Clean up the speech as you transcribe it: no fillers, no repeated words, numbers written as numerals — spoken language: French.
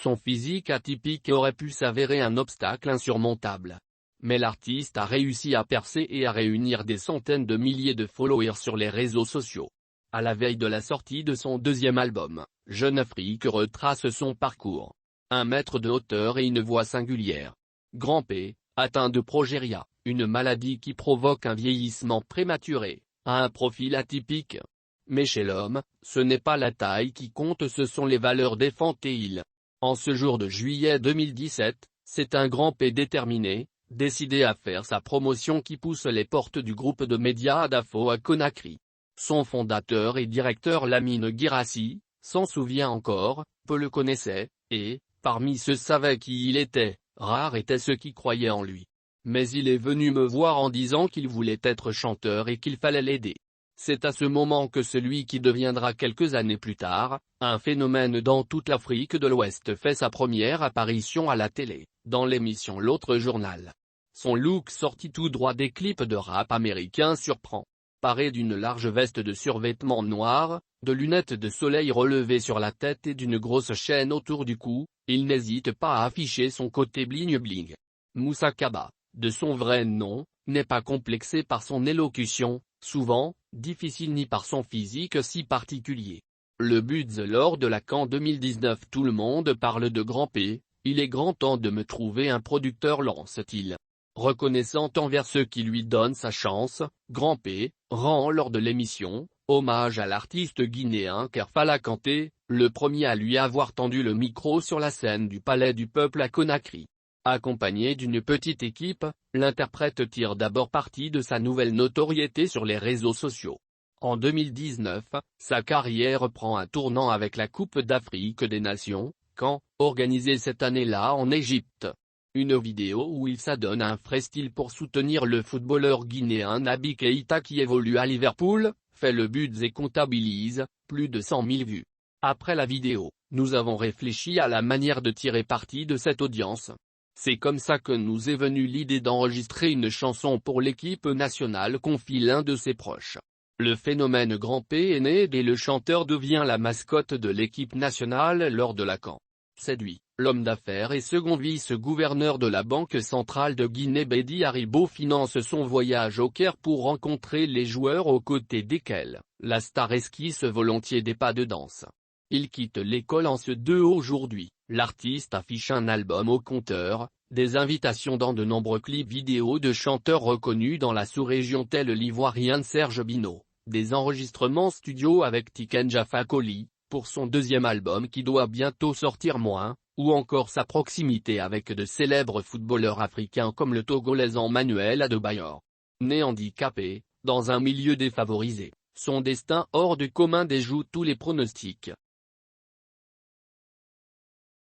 Son physique atypique aurait pu s'avérer un obstacle insurmontable. Mais l'artiste a réussi à percer et à réunir des centaines de milliers de followers sur les réseaux sociaux. À la veille de la sortie de son deuxième album, Jeune Afrique retrace son parcours. 1 mètre de hauteur et une voix singulière. Grand P, atteint de progéria, une maladie qui provoque un vieillissement prématuré, a un profil atypique. Mais chez l'homme, ce n'est pas la taille qui compte, ce sont les valeurs défendaient-il. En ce jour de juillet 2017, c'est un Grand P déterminé, décidé à faire sa promotion qui pousse les portes du groupe de médias Adafo à Conakry. Son fondateur et directeur Lamine Guirassi, s'en souvient encore, peu le connaissaient, et, parmi ceux savaient qui il était, rares étaient ceux qui croyaient en lui. Mais il est venu me voir en disant qu'il voulait être chanteur et qu'il fallait l'aider. C'est à ce moment que celui qui deviendra quelques années plus tard, un phénomène dans toute l'Afrique de l'Ouest fait sa première apparition à la télé, dans l'émission L'Autre Journal. Son look sorti tout droit des clips de rap américain surprend. Paré d'une large veste de survêtement noir, de lunettes de soleil relevées sur la tête et d'une grosse chaîne autour du cou, il n'hésite pas à afficher son côté bling-bling. Moussa Kaba, de son vrai nom, n'est pas complexé par son élocution, souvent, difficile ni par son physique si particulier. Le Buds lors de la CAN 2019 tout le monde parle de Grand P, il est grand temps de me trouver un producteur lance-t-il. Reconnaissant envers ceux qui lui donnent sa chance, Grand P rend lors de l'émission, hommage à l'artiste guinéen Kerfala Kanté, le premier à lui avoir tendu le micro sur la scène du Palais du Peuple à Conakry. Accompagné d'une petite équipe, l'interprète tire d'abord parti de sa nouvelle notoriété sur les réseaux sociaux. En 2019, sa carrière prend un tournant avec la Coupe d'Afrique des Nations, CAN, organisée cette année-là en Égypte. Une vidéo où il s'adonne à un frais style pour soutenir le footballeur guinéen Naby Keïta qui évolue à Liverpool, fait le Buds et comptabilise plus de 100 000 vues. Après la vidéo, nous avons réfléchi à la manière de tirer parti de cette audience. C'est comme ça que nous est venue l'idée d'enregistrer une chanson pour l'équipe nationale, confie l'un de ses proches. Le phénomène Grand P est né et le chanteur devient la mascotte de l'équipe nationale lors de la CAN. Séduit, l'homme d'affaires et second vice-gouverneur de la Banque centrale de Guinée Bédi Haribo finance son voyage au Caire pour rencontrer les joueurs aux côtés desquels la star esquisse volontiers des pas de danse. Il quitte l'école en ce 2 aujourd'hui, l'artiste affiche un album au compteur, des invitations dans de nombreux clips vidéo de chanteurs reconnus dans la sous-région tels l'Ivoirien Serge Bino, des enregistrements studio avec Tiken Jah Fakoly, pour son deuxième album qui doit bientôt sortir ou encore sa proximité avec de célèbres footballeurs africains comme le Togolais Emmanuel Adebayor. Né handicapé, dans un milieu défavorisé, son destin hors du commun déjoue tous les pronostics.